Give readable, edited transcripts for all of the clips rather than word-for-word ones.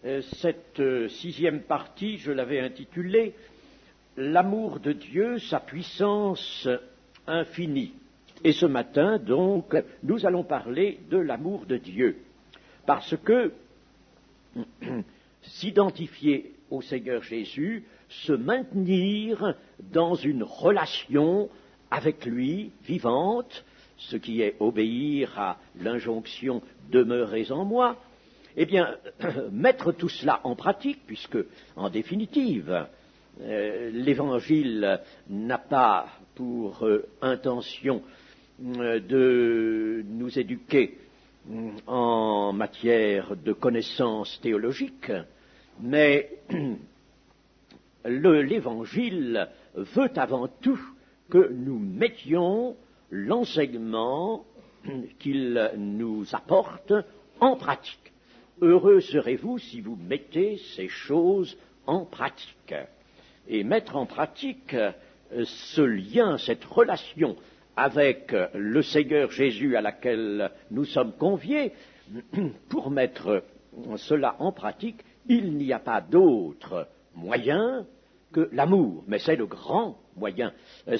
Cette sixième partie, je l'avais intitulée « L'amour de Dieu, sa puissance infinie ». Et ce matin, donc, nous allons parler de l'amour de Dieu, parce que s'identifier au Seigneur Jésus, se maintenir dans une relation avec lui, vivante, ce qui est obéir à l'injonction « demeurez en moi », eh bien, mettre tout cela en pratique, puisque, en définitive, l'Évangile n'a pas pour intention de nous éduquer en matière de connaissances théologiques, mais l'Évangile veut avant tout que nous mettions l'enseignement qu'il nous apporte en pratique. Heureux serez-vous si vous mettez ces choses en pratique. Et mettre en pratique ce lien, cette relation avec le Seigneur Jésus à laquelle nous sommes conviés, pour mettre cela en pratique, il n'y a pas d'autre moyen que l'amour, mais c'est le grand moyen.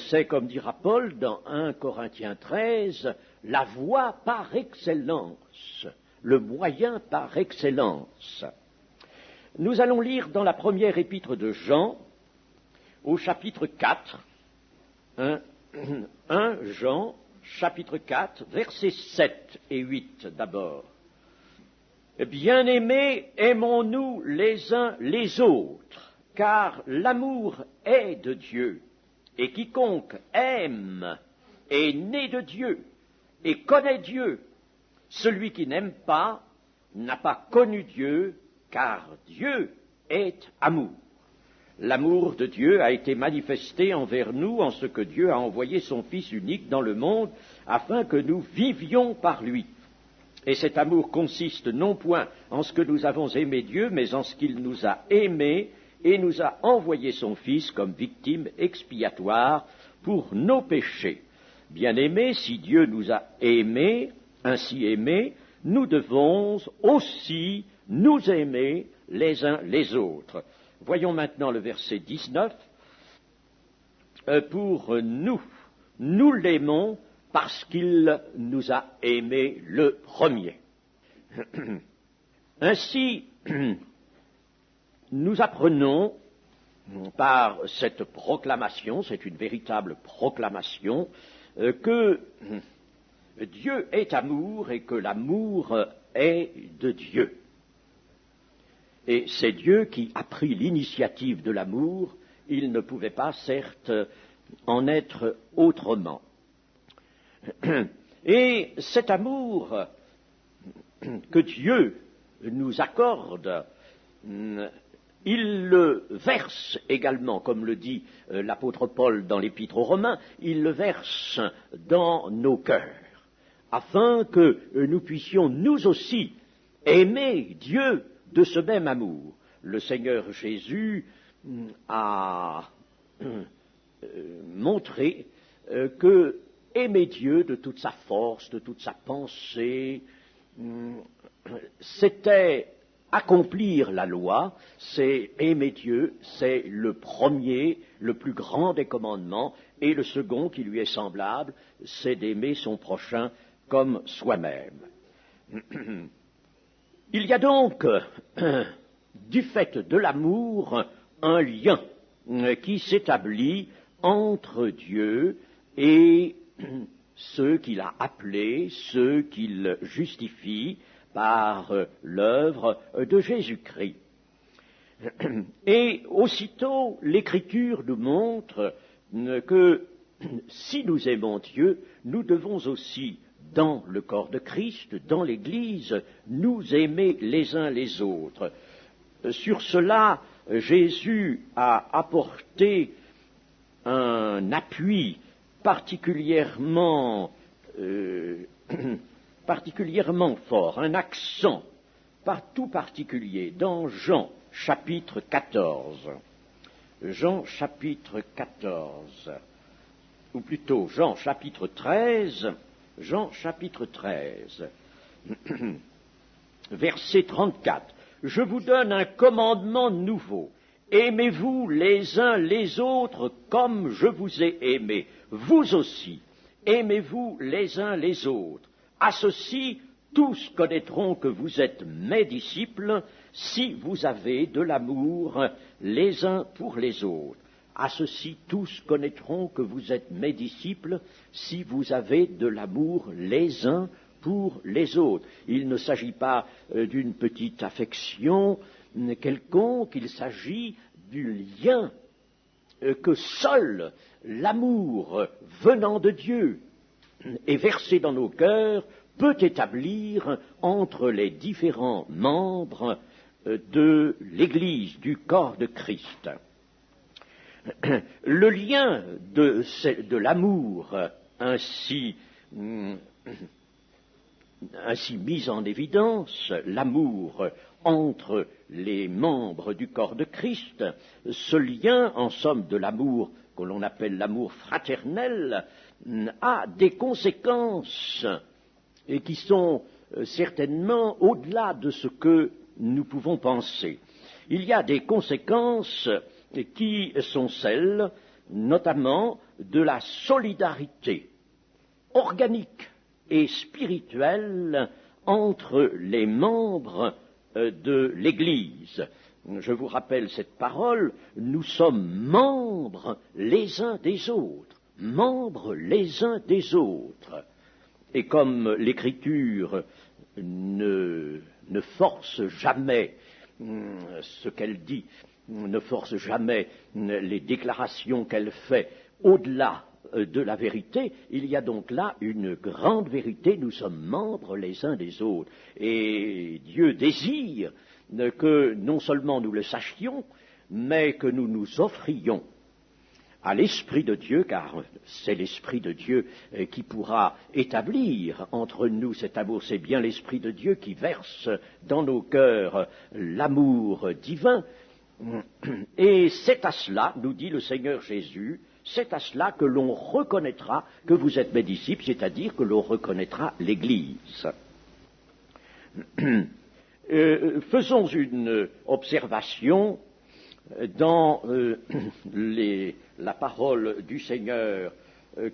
C'est, comme dira Paul dans 1 Corinthiens 13, la voie par excellence, le moyen par excellence. Nous allons lire dans la première épître de Jean, au chapitre 4, 1 Jean, chapitre 4, versets 7 et 8 d'abord. Bien-aimés, aimons-nous les uns les autres, car l'amour est de Dieu, et quiconque aime est né de Dieu, et connaît Dieu. Celui qui n'aime pas n'a pas connu Dieu, car Dieu est amour. L'amour de Dieu a été manifesté envers nous en ce que Dieu a envoyé son Fils unique dans le monde afin que nous vivions par lui. Et cet amour consiste non point en ce que nous avons aimé Dieu, mais en ce qu'il nous a aimés et nous a envoyé son Fils comme victime expiatoire pour nos péchés. Bien-aimés, si Dieu nous a ainsi aimés, nous devons aussi nous aimer les uns les autres. Voyons maintenant le verset 19. Pour nous l'aimons parce qu'il nous a aimés le premier. Ainsi, nous apprenons par cette proclamation, c'est une véritable proclamation, que Dieu est amour et que l'amour est de Dieu. Et c'est Dieu qui a pris l'initiative de l'amour, il ne pouvait pas, certes, en être autrement. Et cet amour que Dieu nous accorde, il le verse également, comme le dit l'apôtre Paul dans l'Épître aux Romains, il le verse dans nos cœurs, afin que nous puissions nous aussi aimer Dieu de ce même amour. Le Seigneur Jésus a montré que aimer Dieu de toute sa force, de toute sa pensée, c'était accomplir la loi, c'est aimer Dieu, c'est le premier, le plus grand des commandements, et le second qui lui est semblable, c'est d'aimer son prochain comme soi-même. Il y a donc, du fait de l'amour, un lien qui s'établit entre Dieu et ceux qu'il a appelés, ceux qu'il justifie par l'œuvre de Jésus-Christ. Et aussitôt, l'Écriture nous montre que si nous aimons Dieu, nous devons aussi, dans le corps de Christ, dans l'Église, nous aimer les uns les autres. Sur cela, Jésus a apporté un appui particulièrement fort, un accent tout particulier dans Jean chapitre 14. Jean chapitre 14, ou plutôt Jean chapitre 13, verset 34. Je vous donne un commandement nouveau. Aimez-vous les uns les autres comme je vous ai aimé. Vous aussi, aimez-vous les uns les autres. À ceci, tous connaîtront que vous êtes mes disciples si vous avez de l'amour les uns pour les autres. À ceci, tous connaîtront que vous êtes mes disciples si vous avez de l'amour les uns pour les autres. Il ne s'agit pas d'une petite affection quelconque, il s'agit du lien que seul l'amour venant de Dieu et versé dans nos cœurs peut établir entre les différents membres de l'Église, du corps de Christ. Le lien de l'amour ainsi mis en évidence, l'amour entre les membres du corps de Christ, ce lien, en somme, de l'amour que l'on appelle l'amour fraternel, a des conséquences qui sont certainement au-delà de ce que nous pouvons penser. Il y a des conséquences qui sont celles, notamment, de la solidarité organique et spirituelle entre les membres de l'Église. Je vous rappelle cette parole, nous sommes membres les uns des autres, membres les uns des autres. Et comme l'Écriture ne force jamais ce qu'elle dit, ne force jamais les déclarations qu'elle fait au-delà de la vérité, il y a donc là une grande vérité, nous sommes membres les uns des autres. Et Dieu désire que non seulement nous le sachions, mais que nous nous offrions à l'Esprit de Dieu, car c'est l'Esprit de Dieu qui pourra établir entre nous cet amour. C'est bien l'Esprit de Dieu qui verse dans nos cœurs l'amour divin. Et c'est à cela, nous dit le Seigneur Jésus, c'est à cela que l'on reconnaîtra que vous êtes mes disciples, c'est-à-dire que l'on reconnaîtra l'Église. Faisons une observation dans la parole du Seigneur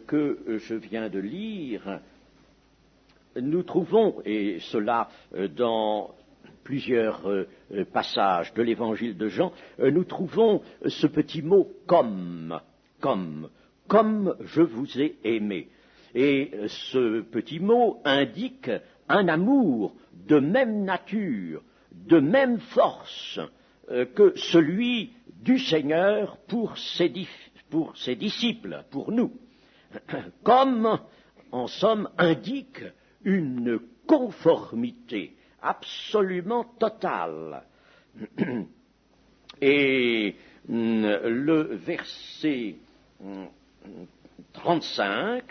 que je viens de lire. Nous trouvons, et cela dans plusieurs passages de l'évangile de Jean, nous trouvons ce petit mot comme je vous ai aimé. Et ce petit mot indique un amour de même nature, de même force que celui du Seigneur pour ses disciples, pour nous. Comme, en somme, indique une conformité absolument totale. Et le verset 35,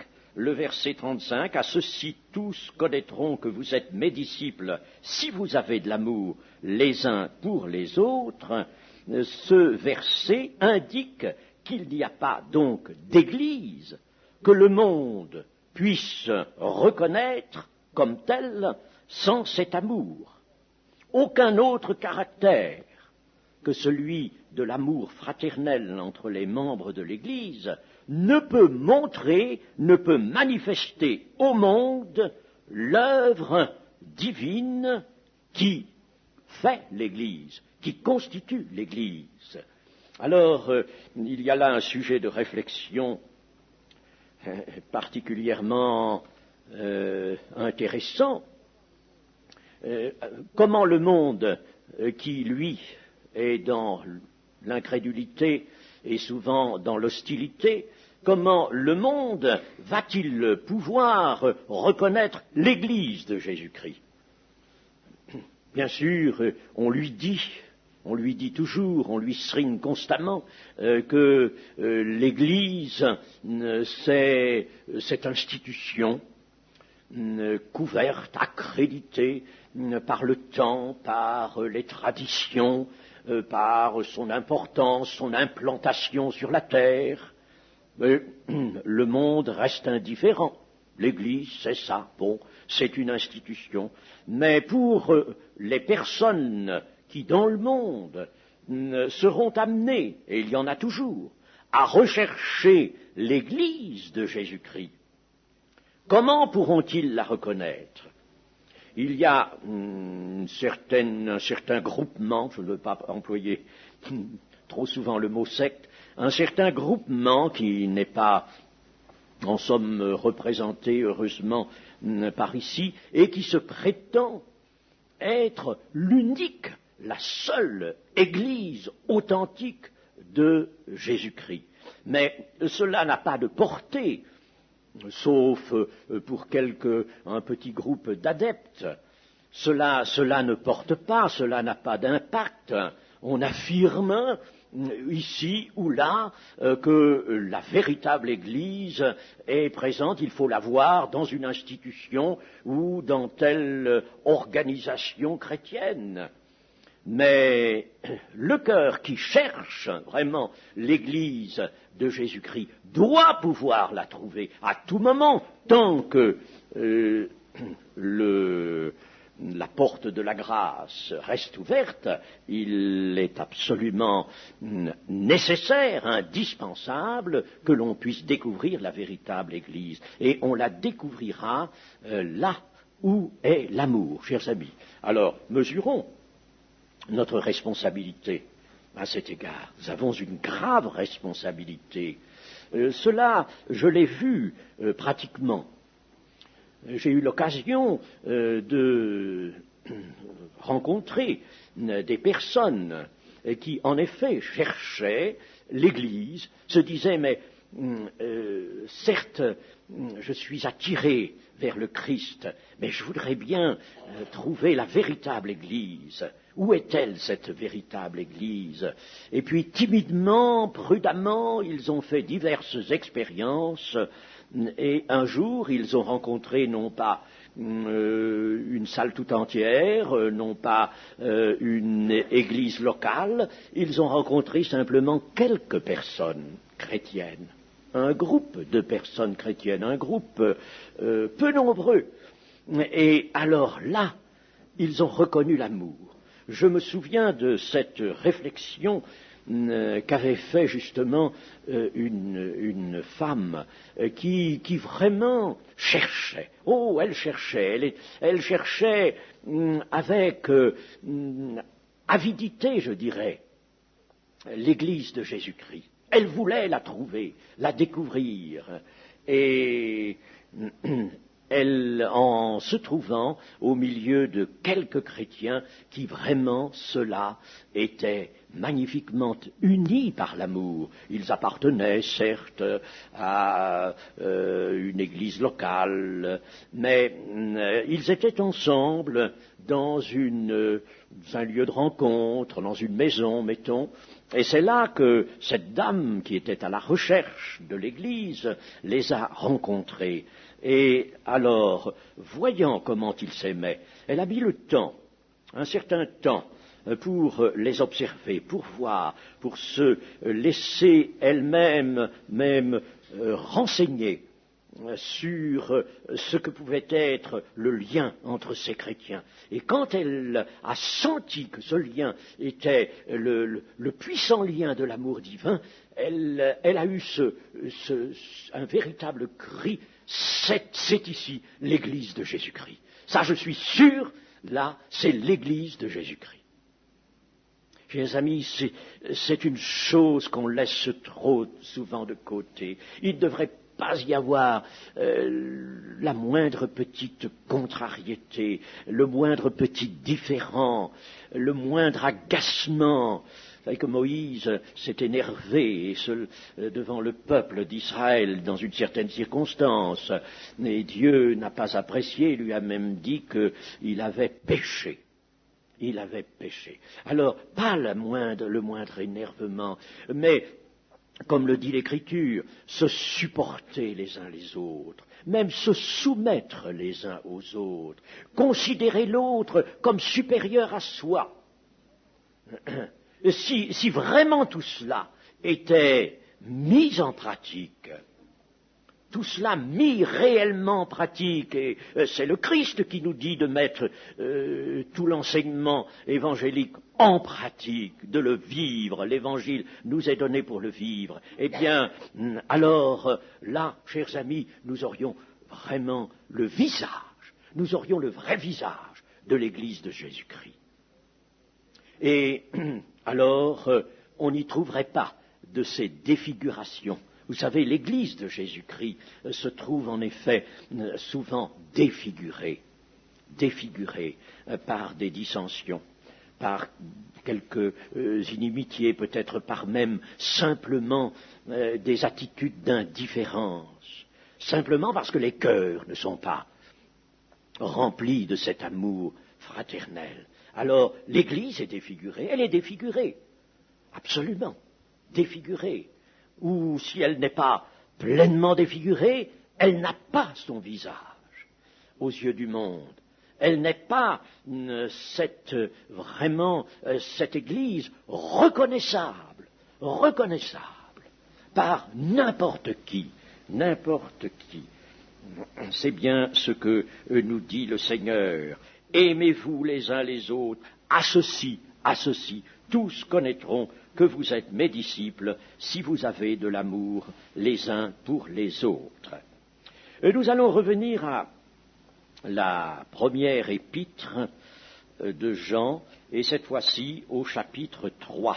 à ceci tous connaîtront que vous êtes mes disciples si vous avez de l'amour les uns pour les autres, ce verset indique qu'il n'y a pas donc d'église que le monde puisse reconnaître comme tel sans cet amour. Aucun autre caractère que celui de l'amour fraternel entre les membres de l'Église ne peut montrer, ne peut manifester au monde l'œuvre divine qui fait l'Église, qui constitue l'Église. Alors, il y a là un sujet de réflexion particulièrement intéressant. Comment le monde qui, lui, est dans l'incrédulité et souvent dans l'hostilité, comment le monde va-t-il pouvoir reconnaître l'Église de Jésus-Christ? Bien sûr, on lui dit toujours, on lui strigne constamment que l'Église, c'est cette institution couverte, accréditée par le temps, par les traditions, par son importance, son implantation sur la terre. Mais le monde reste indifférent. L'Église, c'est ça, bon, c'est une institution. Mais pour les personnes qui, dans le monde, seront amenés, et il y en a toujours, à rechercher l'Église de Jésus-Christ, comment pourront-ils la reconnaître? Il y a un certain groupement, je ne veux pas employer trop souvent le mot secte, un certain groupement qui n'est pas, en somme, représenté heureusement par ici, et qui se prétend être l'unique, la seule Église authentique de Jésus-Christ. Mais cela n'a pas de portée, sauf pour un petit groupe d'adeptes. Cela ne porte pas, cela n'a pas d'impact. On affirme ici ou là que la véritable Église est présente, il faut la voir dans une institution ou dans telle organisation chrétienne. Mais le cœur qui cherche vraiment l'Église de Jésus-Christ doit pouvoir la trouver à tout moment, tant que la porte de la grâce reste ouverte. Il est absolument nécessaire, indispensable, que l'on puisse découvrir la véritable Église. Et on la découvrira là où est l'amour, chers amis. Alors, mesurons notre responsabilité à cet égard. Nous avons une grave responsabilité. Cela, je l'ai vu pratiquement. J'ai eu l'occasion de rencontrer des personnes qui, en effet, cherchaient l'Église, se disaient, mais certes, je suis attiré vers le Christ, mais je voudrais bien trouver la véritable Église. Où est-elle, cette véritable Église? Et puis, timidement, prudemment, ils ont fait diverses expériences, et un jour, ils ont rencontré non pas une salle tout entière, non pas une église locale, ils ont rencontré simplement quelques personnes chrétiennes, un groupe de personnes chrétiennes, un groupe peu nombreux. Et alors là, ils ont reconnu l'amour. Je me souviens de cette réflexion qu'avait fait justement une femme qui vraiment cherchait. Oh, elle cherchait avec avidité, je dirais, l'Église de Jésus-Christ. Elle voulait la trouver, la découvrir, et elle, en se trouvant au milieu de quelques chrétiens qui vraiment, ceux-là, étaient magnifiquement unis par l'amour. Ils appartenaient, certes, à une église locale, mais ils étaient ensemble dans un lieu de rencontre, dans une maison, mettons, et c'est là que cette dame qui était à la recherche de l'église les a rencontrés. Et alors, voyant comment ils s'aimaient, elle a mis le temps, un certain temps, pour les observer, pour voir, pour se laisser elle-même même renseigner sur ce que pouvait être le lien entre ces chrétiens. Et quand elle a senti que ce lien était le puissant lien de l'amour divin, elle a eu un véritable cri, c'est ici l'Église de Jésus-Christ. Ça, je suis sûr, là, c'est l'Église de Jésus-Christ. Chers amis, c'est une chose qu'on laisse trop souvent de côté. Il ne devrait pas y avoir la moindre petite contrariété, le moindre petit différend, le moindre agacement. Vous savez que Moïse s'est énervé devant le peuple d'Israël dans une certaine circonstance, et Dieu n'a pas apprécié, il lui a même dit qu'il avait péché. Il avait péché. Alors, pas le moindre énervement, mais, comme le dit l'Écriture, se supporter les uns les autres, même se soumettre les uns aux autres, considérer l'autre comme supérieur à soi. Si vraiment tout cela était mis en pratique, tout cela mis réellement en pratique, et c'est le Christ qui nous dit de mettre tout l'enseignement évangélique en pratique, de le vivre. L'Évangile nous est donné pour le vivre. Eh bien, alors là, chers amis, nous aurions vraiment le visage, nous aurions le vrai visage de l'Église de Jésus-Christ. Et alors, on n'y trouverait pas de ces défigurations. Vous savez, l'Église de Jésus-Christ se trouve en effet souvent défigurée par des dissensions, par quelques inimitiés, peut-être par même simplement des attitudes d'indifférence, simplement parce que les cœurs ne sont pas remplis de cet amour fraternel. Alors, l'Église est défigurée, elle est défigurée, absolument défigurée. Ou si elle n'est pas pleinement défigurée, elle n'a pas son visage aux yeux du monde. Elle n'est pas vraiment cette Église reconnaissable par n'importe qui. C'est bien ce que nous dit le Seigneur. Aimez-vous les uns les autres, à ceci, tous connaîtront que vous êtes mes disciples si vous avez de l'amour les uns pour les autres. Nous allons revenir à la première épître de Jean, et cette fois-ci au chapitre 3.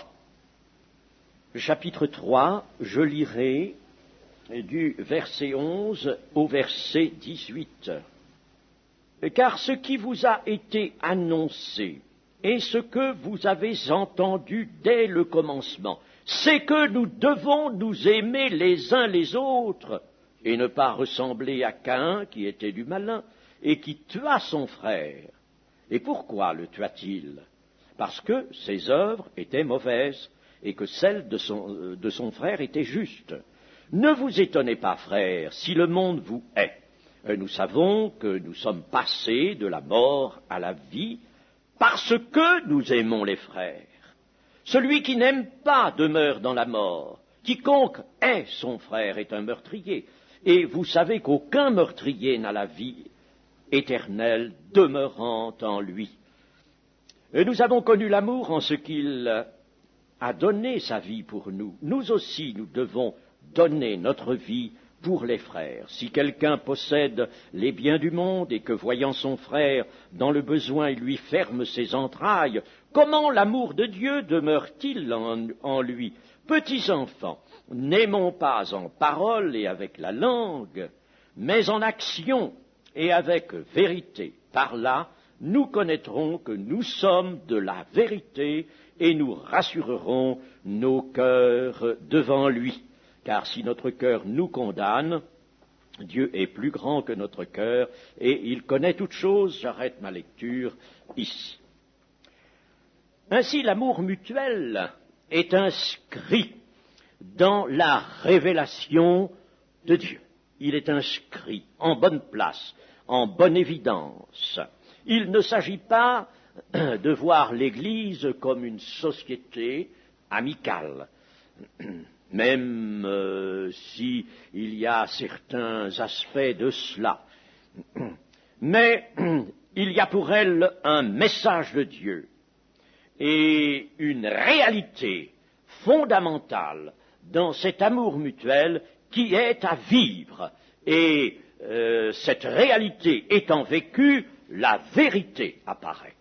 Le chapitre 3, je lirai du verset 11 au verset 18. Car ce qui vous a été annoncé et ce que vous avez entendu dès le commencement, c'est que nous devons nous aimer les uns les autres et ne pas ressembler à Caïn qui était du malin et qui tua son frère. Et pourquoi le tua-t-il? Parce que ses œuvres étaient mauvaises et que celles de son frère étaient justes. Ne vous étonnez pas, frères, si le monde vous hait. Nous savons que nous sommes passés de la mort à la vie parce que nous aimons les frères. Celui qui n'aime pas demeure dans la mort. Quiconque hait son frère est un meurtrier. Et vous savez qu'aucun meurtrier n'a la vie éternelle demeurant en lui. Et nous avons connu l'amour en ce qu'il a donné sa vie pour nous. Nous aussi, nous devons donner notre vie pour les frères. Si quelqu'un possède les biens du monde et que, voyant son frère dans le besoin, il lui ferme ses entrailles, comment l'amour de Dieu demeure-t-il en lui? Petits enfants, n'aimons pas en parole et avec la langue, mais en action et avec vérité. Par là, nous connaîtrons que nous sommes de la vérité et nous rassurerons nos cœurs devant lui. Car si notre cœur nous condamne, Dieu est plus grand que notre cœur et il connaît toutes choses. J'arrête ma lecture ici. Ainsi, l'amour mutuel est inscrit dans la révélation de Dieu. Il est inscrit en bonne place, en bonne évidence. Il ne s'agit pas de voir l'Église comme une société amicale, même s'il y a certains aspects de cela. Mais il y a pour elle un message de Dieu et une réalité fondamentale dans cet amour mutuel qui est à vivre. Et cette réalité étant vécue, la vérité apparaît.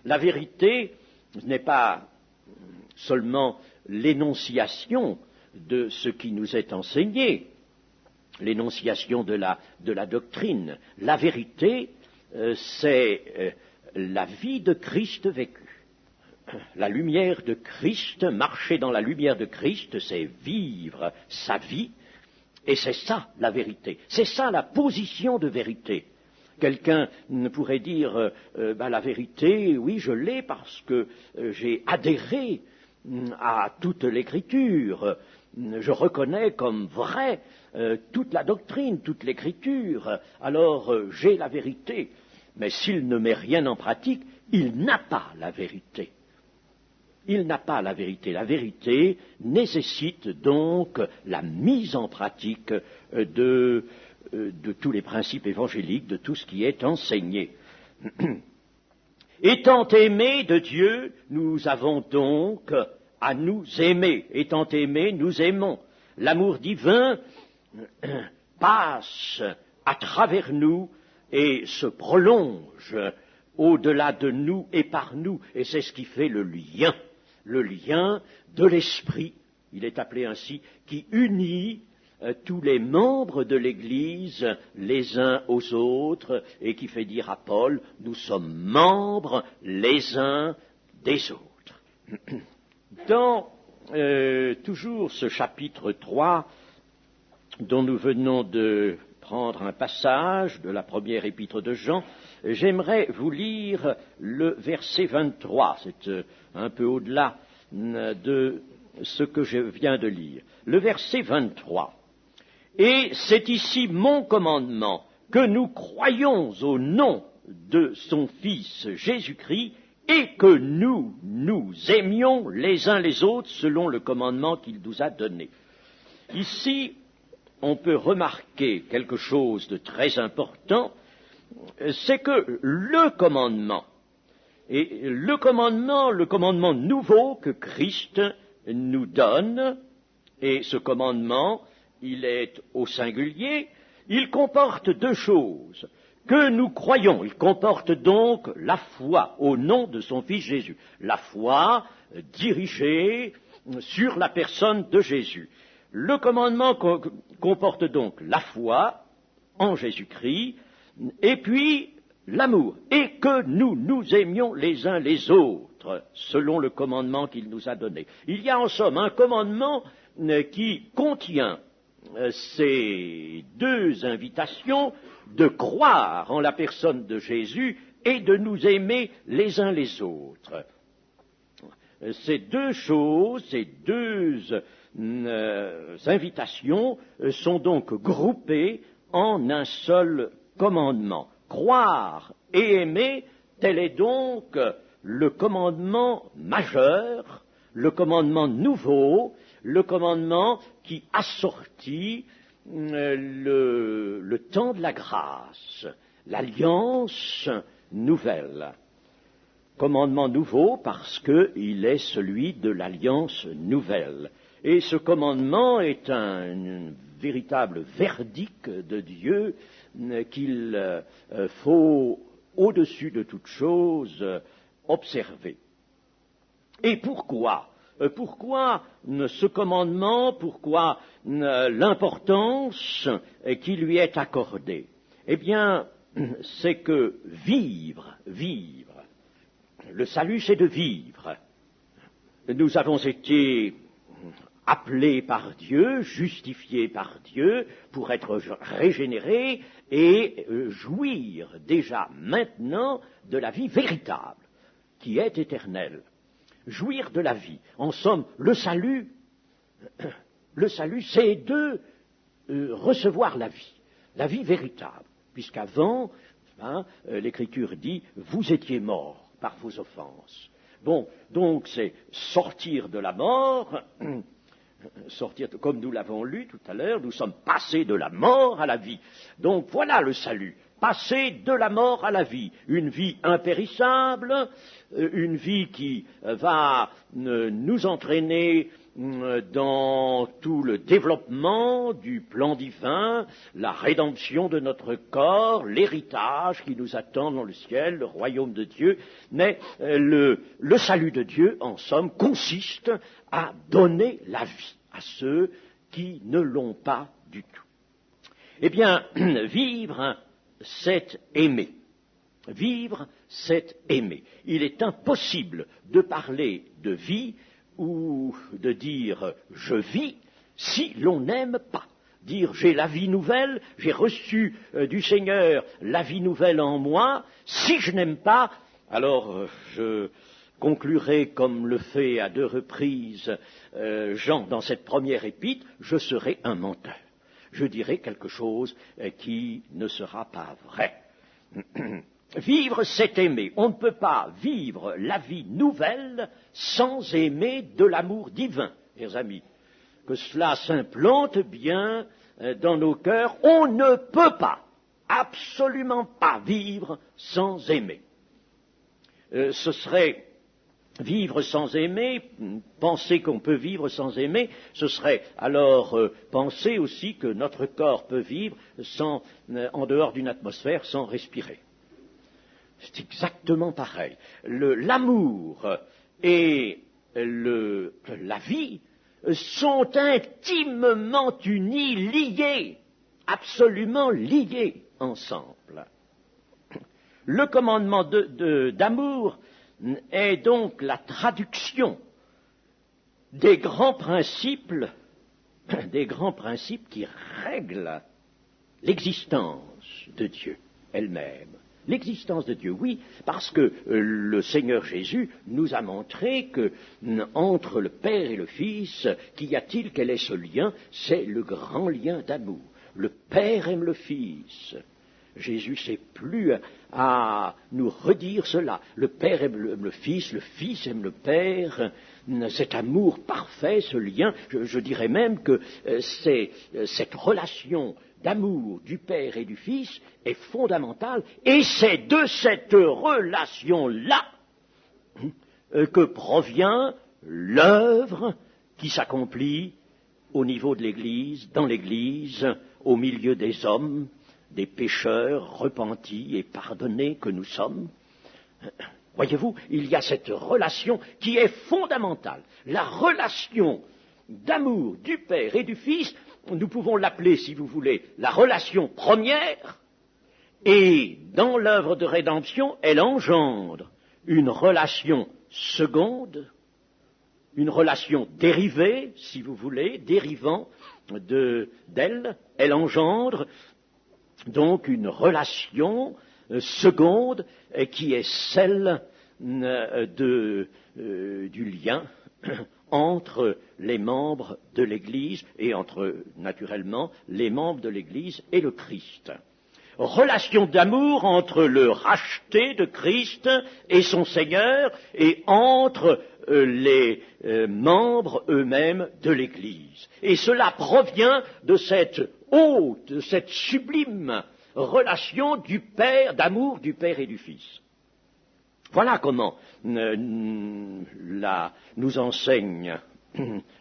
La vérité n'est pas seulement l'énonciation de ce qui nous est enseigné, l'énonciation de la doctrine. La vérité, c'est la vie de Christ vécue. La lumière de Christ, marcher dans la lumière de Christ, c'est vivre sa vie, et c'est ça la vérité. C'est ça la position de vérité. Quelqu'un pourrait dire, la vérité, oui, je l'ai parce que j'ai adhéré à toute l'Écriture. Je reconnais comme vrai toute la doctrine, toute l'Écriture. Alors j'ai la vérité. Mais s'il ne met rien en pratique, il n'a pas la vérité. il n'a pas la vérité. La vérité nécessite donc la mise en pratique de tous les principes évangéliques, de tout ce qui est enseigné. Étant aimés de Dieu, nous avons donc à nous aimer. Étant aimés, nous aimons. L'amour divin passe à travers nous et se prolonge au-delà de nous et par nous. Et c'est ce qui fait le lien de l'Esprit, il est appelé ainsi, qui unit tous les membres de l'Église les uns aux autres et qui fait dire à Paul, nous sommes membres les uns des autres. Dans toujours ce chapitre 3 dont nous venons de prendre un passage de la première épître de Jean, j'aimerais vous lire le verset 23, c'est un peu au-delà de ce que je viens de lire. Le verset 23. Et c'est ici mon commandement, que nous croyons au nom de son Fils Jésus-Christ et que nous nous aimions les uns les autres selon le commandement qu'il nous a donné. Ici, on peut remarquer quelque chose de très important, c'est que le commandement nouveau que Christ nous donne, et ce commandement, il est au singulier, il comporte deux choses que nous croyons. Il comporte donc la foi au nom de son Fils Jésus. La foi dirigée sur la personne de Jésus. Le commandement comporte donc la foi en Jésus-Christ, et puis l'amour, et que nous nous aimions les uns les autres, selon le commandement qu'il nous a donné. Il y a en somme un commandement qui contient ces deux invitations de croire en la personne de Jésus et de nous aimer les uns les autres. Ces deux choses, ces deux invitations sont donc groupées en un seul commandement. Croire et aimer, tel est donc le commandement majeur, le commandement nouveau, le commandement qui assortit le temps de la grâce, l'alliance nouvelle. Commandement nouveau parce qu'il est celui de l'alliance nouvelle. Et ce commandement est un véritable verdict de Dieu qu'il faut, au-dessus de toute chose, observer. Et pourquoi ce commandement, pourquoi l'importance qui lui est accordée? Eh bien, c'est que vivre, le salut c'est de vivre. Nous avons été appelés par Dieu, justifiés par Dieu, pour être régénérés et jouir déjà maintenant de la vie véritable, qui est éternelle. Jouir de la vie. En somme, le salut, c'est de recevoir la vie véritable. Puisqu'avant, l'Écriture dit, vous étiez morts par vos offenses. Bon, donc c'est sortir de la mort, comme nous l'avons lu tout à l'heure, nous sommes passés de la mort à la vie. Donc voilà le salut. Passer de la mort à la vie, une vie impérissable, une vie qui va nous entraîner dans tout le développement du plan divin, la rédemption de notre corps, l'héritage qui nous attend dans le ciel, le royaume de Dieu. Mais le salut de Dieu, en somme, consiste à donner la vie à ceux qui ne l'ont pas du tout. Eh bien, vivre, c'est aimer. Vivre, c'est aimer. Il est impossible de parler de vie ou de dire « je vis » si l'on n'aime pas. Dire « j'ai la vie nouvelle, j'ai reçu du Seigneur la vie nouvelle en moi », si je n'aime pas, alors je conclurai comme le fait à 2 reprises Jean dans cette première épître, je serai un menteur. Je dirai quelque chose qui ne sera pas vrai. Vivre, c'est aimer. On ne peut pas vivre la vie nouvelle sans aimer de l'amour divin, chers amis. Que cela s'implante bien dans nos cœurs. On ne peut pas, absolument pas vivre sans aimer. Ce serait vivre sans aimer, penser qu'on peut vivre sans aimer, ce serait alors penser aussi que notre corps peut vivre en dehors d'une atmosphère sans respirer. C'est exactement pareil. L'amour et la vie sont intimement unis, liés, absolument liés ensemble. Le commandement d'amour est donc la traduction des grands principes qui règlent l'existence de Dieu elle-même. L'existence de Dieu, oui, parce que le Seigneur Jésus nous a montré que entre le Père et le Fils, qu'y a-t-il, quel est ce lien? C'est le grand lien d'amour. Le Père aime le Fils. Jésus sait plus à nous redire cela. Le Père aime le Fils aime le Père. Cet amour parfait, ce lien, je dirais même que cette relation d'amour du Père et du Fils est fondamentale, et c'est de cette relation-là que provient l'œuvre qui s'accomplit au niveau de l'Église, dans l'Église, au milieu des hommes, des pécheurs repentis et pardonnés que nous sommes. Voyez-vous, il y a cette relation qui est fondamentale, la relation d'amour du Père et du Fils. Nous pouvons l'appeler, si vous voulez, la relation première, et dans l'œuvre de rédemption, elle engendre une relation seconde, une relation dérivée, si vous voulez, dérivant d'elle. Elle engendre donc une relation seconde qui est celle du lien entre les membres de l'Église et entre, naturellement, les membres de l'Église et le Christ. Relation d'amour entre le racheté de Christ et son Seigneur et entre les membres eux-mêmes de l'Église. Et cela provient de cette haute, de cette sublime relation du Père, d'amour du Père et du Fils. Voilà comment nous enseigne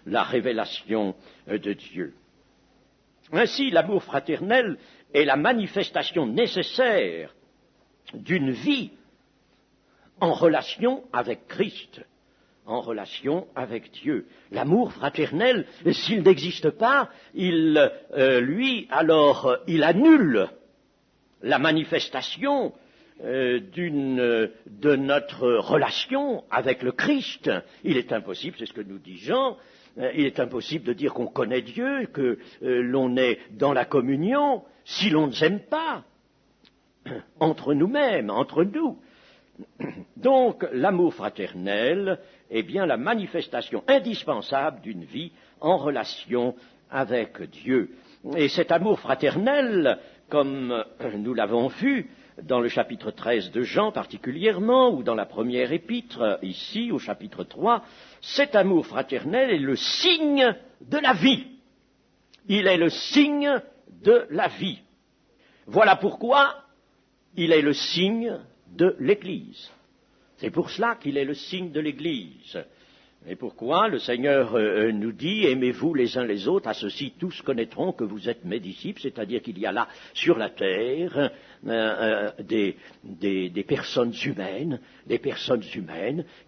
la révélation de Dieu. Ainsi, l'amour fraternel est la manifestation nécessaire d'une vie en relation avec Christ, en relation avec Dieu. L'amour fraternel, s'il n'existe pas, il annule la manifestation de notre relation avec le Christ. Il est impossible, c'est ce que nous dit Jean, il est impossible de dire qu'on connaît Dieu, que l'on est dans la communion, si l'on ne s'aime pas entre nous-mêmes, entre nous. Donc, l'amour fraternel est bien la manifestation indispensable d'une vie en relation avec Dieu. Et cet amour fraternel, comme nous l'avons vu, dans le chapitre 13 de Jean particulièrement, ou dans la première épître, ici, au chapitre 3, cet amour fraternel est le signe de la vie. Il est le signe de la vie. Voilà pourquoi il est le signe de l'Église. C'est pour cela qu'il est le signe de l'Église. Et pourquoi le Seigneur nous dit « Aimez-vous les uns les autres, à ceci tous connaîtront que vous êtes mes disciples », c'est-à-dire qu'il y a là sur la terre des personnes humaines,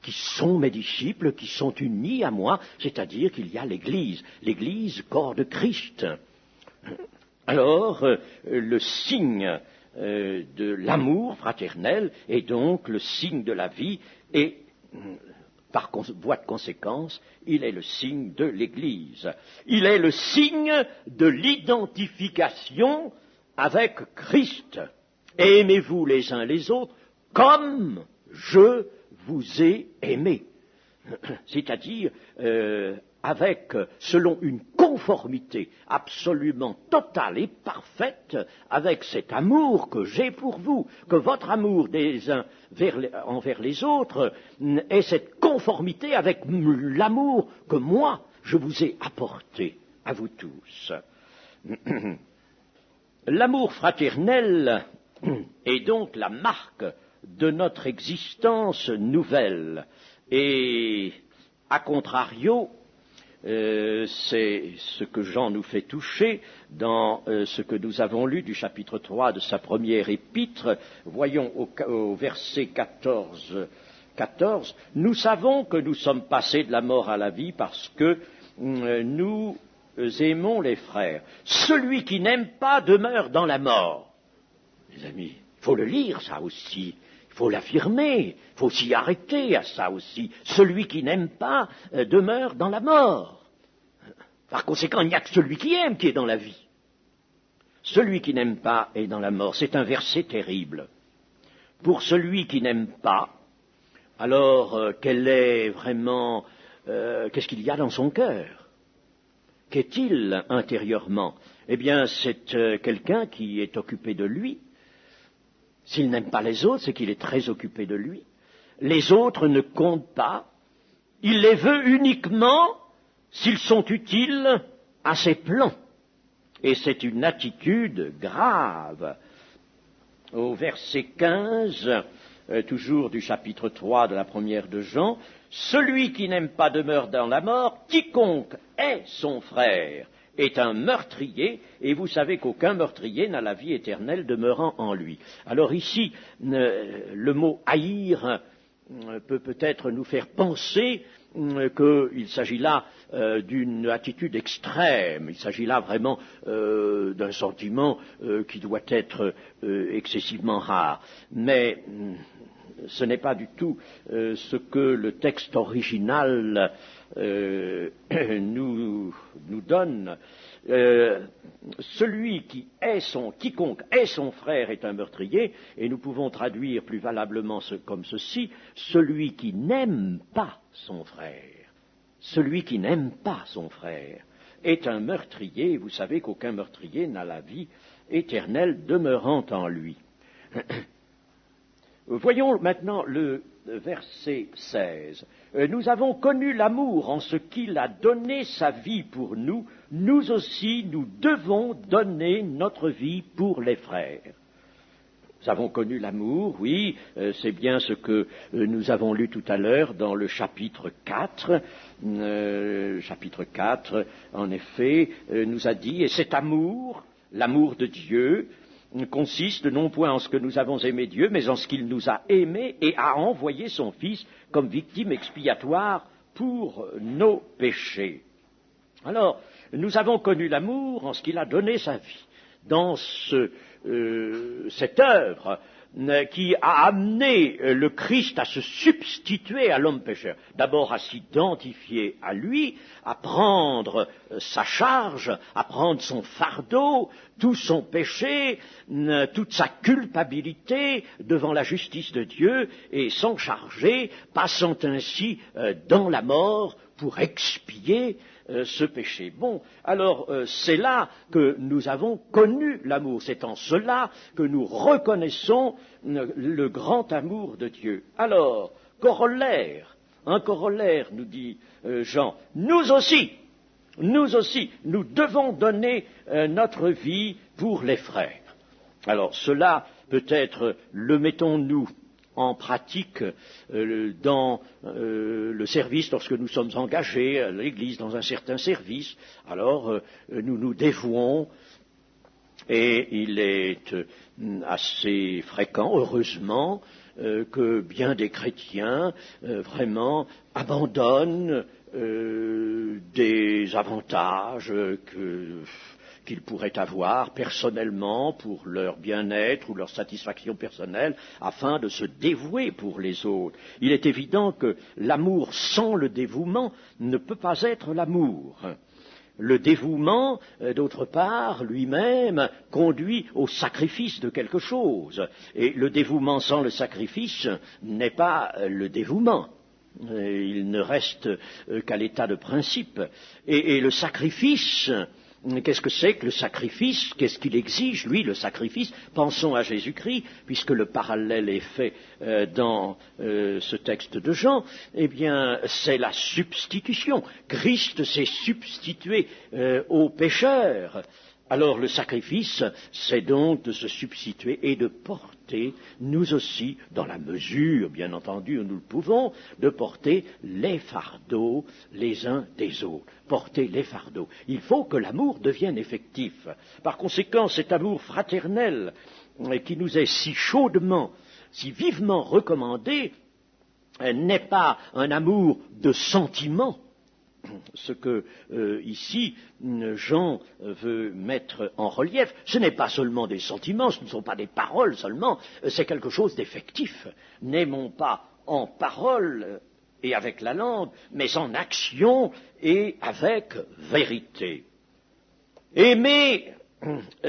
qui sont mes disciples, qui sont unis à moi, c'est-à-dire qu'il y a l'Église, corps de Christ. Alors, le signe de l'amour fraternel est donc le signe de la vie et par voie de conséquence, il est le signe de l'Église. Il est le signe de l'identification avec Christ. Aimez-vous les uns les autres comme je vous ai aimé. c'est-à-dire selon une conformité absolument totale et parfaite avec cet amour que j'ai pour vous, que votre amour des uns envers les autres est cette conformité avec l'amour que moi je vous ai apporté à vous tous. L'amour fraternel est donc la marque de notre existence nouvelle et, à contrario, c'est ce que Jean nous fait toucher dans ce que nous avons lu du chapitre 3 de sa première épître. Voyons au verset 14, nous savons que nous sommes passés de la mort à la vie parce que nous aimons les frères. Celui qui n'aime pas demeure dans la mort. Les amis, il faut le lire ça aussi. Il faut l'affirmer, il faut s'y arrêter à ça aussi. Celui qui n'aime pas demeure dans la mort. Par conséquent, il n'y a que celui qui aime qui est dans la vie. Celui qui n'aime pas est dans la mort. C'est un verset terrible. Pour celui qui n'aime pas, alors quel est vraiment, qu'est-ce qu'il y a dans son cœur? Qu'est-il intérieurement? Eh bien, c'est quelqu'un qui est occupé de lui. S'il n'aime pas les autres, c'est qu'il est très occupé de lui. Les autres ne comptent pas. Il les veut uniquement s'ils sont utiles à ses plans. Et c'est une attitude grave. Au verset 15, toujours du chapitre 3 de la première de Jean, « Celui qui n'aime pas demeure dans la mort, quiconque est son frère est un meurtrier, et vous savez qu'aucun meurtrier n'a la vie éternelle demeurant en lui. » Alors ici, le mot « haïr » peut peut-être nous faire penser qu'il s'agit là d'une attitude extrême, il s'agit là vraiment d'un sentiment qui doit être excessivement rare. Mais ce n'est pas du tout ce que le texte original nous donne. Quiconque est son frère est un meurtrier, et nous pouvons traduire plus valablement comme ceci: celui qui n'aime pas son frère, celui qui n'aime pas son frère est un meurtrier, et vous savez qu'aucun meurtrier n'a la vie éternelle demeurant en lui. Voyons maintenant le verset 16. Nous avons connu l'amour en ce qu'il a donné sa vie pour nous. Nous aussi, nous devons donner notre vie pour les frères. Nous avons connu l'amour, oui, c'est bien ce que nous avons lu tout à l'heure dans le chapitre 4. Chapitre 4, en effet, nous a dit, et cet amour, l'amour de Dieu, consiste non point en ce que nous avons aimé Dieu, mais en ce qu'il nous a aimés et a envoyé son Fils comme victime expiatoire pour nos péchés. Alors, nous avons connu l'amour en ce qu'il a donné sa vie. Dans cette œuvre qui a amené le Christ à se substituer à l'homme pécheur. D'abord à s'identifier à lui, à prendre sa charge, à prendre son fardeau, tout son péché, toute sa culpabilité devant la justice de Dieu, et s'en charger, passant ainsi dans la mort pour expier ce péché. Bon, alors c'est là que nous avons connu l'amour, c'est en cela que nous reconnaissons le grand amour de Dieu. Alors, un corollaire, nous dit Jean, nous aussi, nous devons donner notre vie pour les frères. Alors cela, peut-être, le mettons-nous en pratique dans le service, lorsque nous sommes engagés à l'Église dans un certain service. Alors nous nous dévouons, et il est assez fréquent, heureusement, que bien des chrétiens vraiment abandonnent des avantages qu'ils pourraient avoir personnellement pour leur bien-être ou leur satisfaction personnelle, afin de se dévouer pour les autres. Il est évident que l'amour sans le dévouement ne peut pas être l'amour. Le dévouement, d'autre part, lui-même, conduit au sacrifice de quelque chose. Et le dévouement sans le sacrifice n'est pas le dévouement. Il ne reste qu'à l'état de principe. Et le sacrifice, qu'est-ce que c'est que le sacrifice? Qu'est-ce qu'il exige, lui, le sacrifice? Pensons à Jésus-Christ, puisque le parallèle est fait dans ce texte de Jean. Eh bien, c'est la substitution. Christ s'est substitué aux pécheurs. Alors le sacrifice, c'est donc de se substituer et de porter, nous aussi, dans la mesure, bien entendu, où nous le pouvons, de porter les fardeaux les uns des autres. Porter les fardeaux. Il faut que l'amour devienne effectif. Par conséquent, cet amour fraternel qui nous est si chaudement, si vivement recommandé, n'est pas un amour de sentiment. Ce que ici Jean veut mettre en relief, ce n'est pas seulement des sentiments, ce ne sont pas des paroles seulement, c'est quelque chose d'effectif. N'aimons pas en parole et avec la langue, mais en action et avec vérité. Aimer,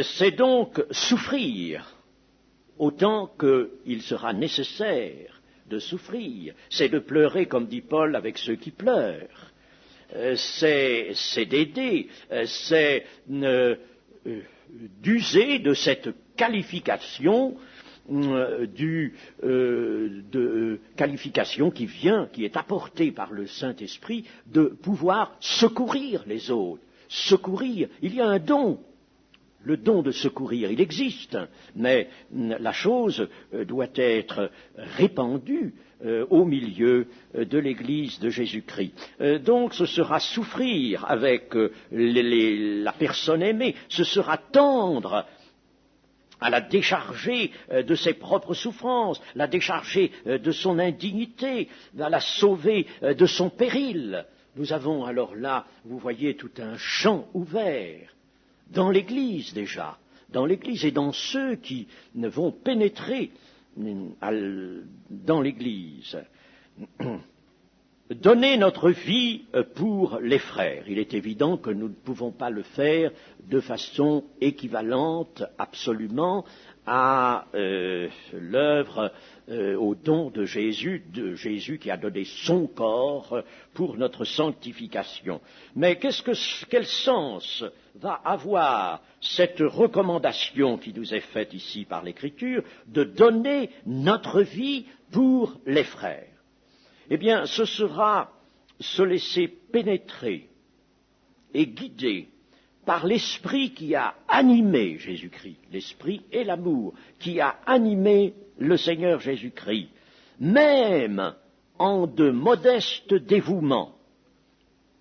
c'est donc souffrir, autant qu'il sera nécessaire de souffrir. C'est de pleurer, comme dit Paul, avec ceux qui pleurent. C'est d'aider, c'est d'user de cette qualification qualification qui est apportée par le Saint-Esprit de pouvoir secourir les autres. Secourir, il y a un don. Le don de secourir, il existe, mais la chose doit être répandue au milieu de l'Église de Jésus-Christ. Donc ce sera souffrir avec la personne aimée, ce sera tendre à la décharger de ses propres souffrances, la décharger de son indignité, à la sauver de son péril. Nous avons alors là, vous voyez, tout un champ ouvert. Dans l'Église déjà, dans l'Église et dans ceux qui vont pénétrer dans l'Église. Donner notre vie pour les frères. Il est évident que nous ne pouvons pas le faire de façon équivalente absolument à l'œuvre, au don de Jésus qui a donné son corps pour notre sanctification. Mais quel sens va avoir cette recommandation qui nous est faite ici par l'Écriture de donner notre vie pour les frères? Eh bien, ce sera se laisser pénétrer et guider par l'esprit qui a animé Jésus-Christ, l'esprit et l'amour qui a animé le Seigneur Jésus-Christ, même en de modestes dévouements.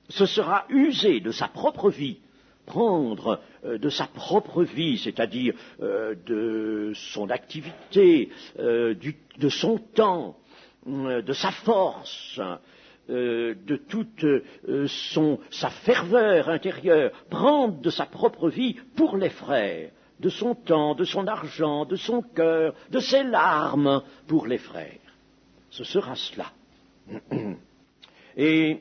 Ce sera user de sa propre vie, prendre de sa propre vie, c'est-à-dire de son activité, de son temps, de sa force, de toute sa ferveur intérieure, prendre de sa propre vie pour les frères, de son temps, de son argent, de son cœur, de ses larmes pour les frères. Ce sera cela. Et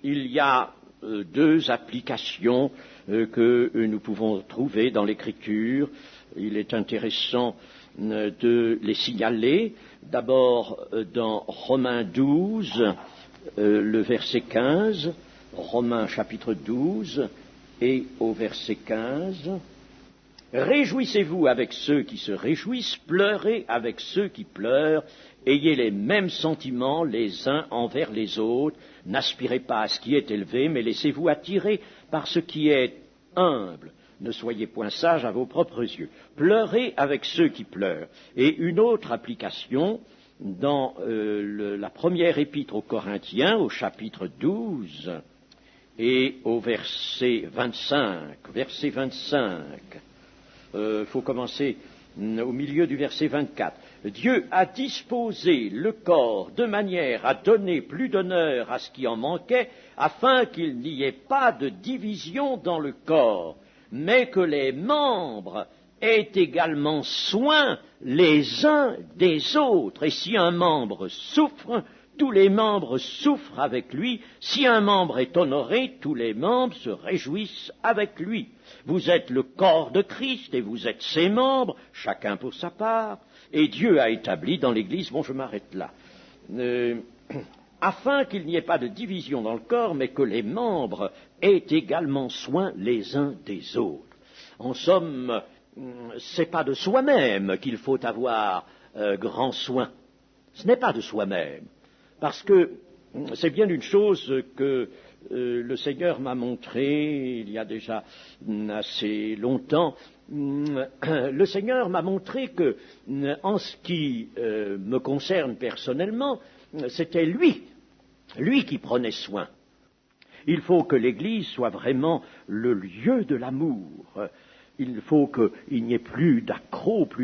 il y a deux applications que nous pouvons trouver dans l'Écriture. Il est intéressant de les signaler. D'abord dans Romains 12, le verset 15, Romains chapitre 12 et au verset 15. Réjouissez-vous avec ceux qui se réjouissent, pleurez avec ceux qui pleurent, ayez les mêmes sentiments les uns envers les autres, n'aspirez pas à ce qui est élevé, mais laissez-vous attirer par ce qui est humble. Ne soyez point sages à vos propres yeux. Pleurez avec ceux qui pleurent. Et une autre application dans la première épître aux Corinthiens, au chapitre 12, et au verset 25. Verset 25. Faut commencer au milieu du verset 24. Dieu a disposé le corps de manière à donner plus d'honneur à ce qui en manquait, afin qu'il n'y ait pas de division dans le corps, mais que les membres aient également soin les uns des autres. Et si un membre souffre, tous les membres souffrent avec lui. Si un membre est honoré, tous les membres se réjouissent avec lui. Vous êtes le corps de Christ et vous êtes ses membres, chacun pour sa part. Et Dieu a établi dans l'Église, bon je m'arrête là, afin qu'il n'y ait pas de division dans le corps, mais que les membres aient également soin les uns des autres. En somme, c'est pas de soi-même qu'il faut avoir grand soin. Ce n'est pas de soi-même. Parce que c'est bien une chose que le Seigneur m'a montré il y a déjà assez longtemps. Le Seigneur m'a montré que, en ce qui me concerne personnellement, c'était lui qui prenait soin. Il faut que l'Église soit vraiment le lieu de l'amour. Il faut qu'il n'y ait plus d'accrocs,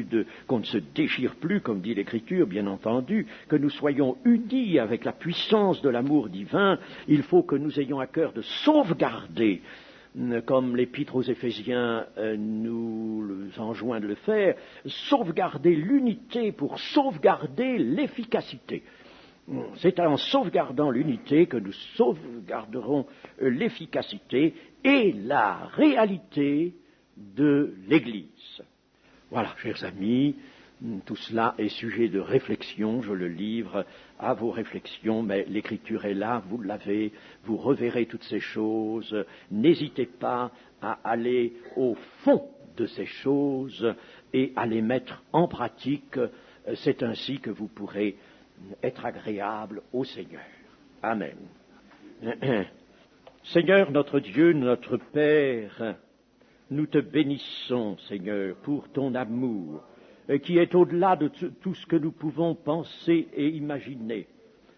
qu'on ne se déchire plus, comme dit l'Écriture, bien entendu, que nous soyons unis avec la puissance de l'amour divin. Il faut que nous ayons à cœur de sauvegarder, comme l'Épître aux Éphésiens nous enjoint de le faire, sauvegarder l'unité pour sauvegarder l'efficacité. C'est en sauvegardant l'unité que nous sauvegarderons l'efficacité et la réalité de l'Église. Voilà, chers amis, tout cela est sujet de réflexion, je le livre à vos réflexions, mais l'Écriture est là, vous l'avez, vous reverrez toutes ces choses, n'hésitez pas à aller au fond de ces choses et à les mettre en pratique, c'est ainsi que vous pourrez être agréable au Seigneur. Amen. Seigneur notre Dieu, notre Père, nous te bénissons, Seigneur, pour ton amour, qui est au-delà de tout ce que nous pouvons penser et imaginer.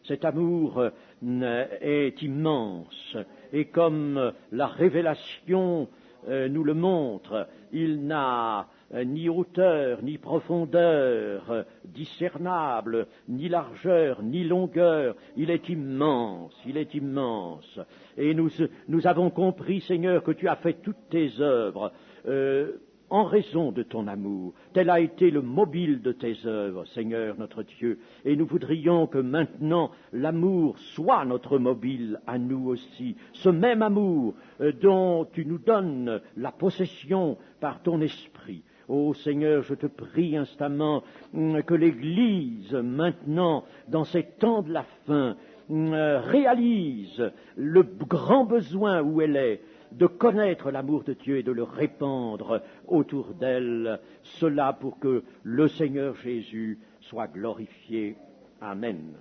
Cet amour est immense, et comme la révélation nous le montre, il n'a ni hauteur, ni profondeur discernable, ni largeur, ni longueur. Il est immense, il est immense. Et nous avons compris, Seigneur, que tu as fait toutes tes œuvres en raison de ton amour. Tel a été le mobile de tes œuvres, Seigneur notre Dieu. Et nous voudrions que maintenant l'amour soit notre mobile à nous aussi. Ce même amour dont tu nous donnes la possession par ton esprit. Ô Seigneur, je te prie instamment que l'Église, maintenant, dans ces temps de la fin, réalise le grand besoin où elle est de connaître l'amour de Dieu et de le répandre autour d'elle, cela pour que le Seigneur Jésus soit glorifié. Amen.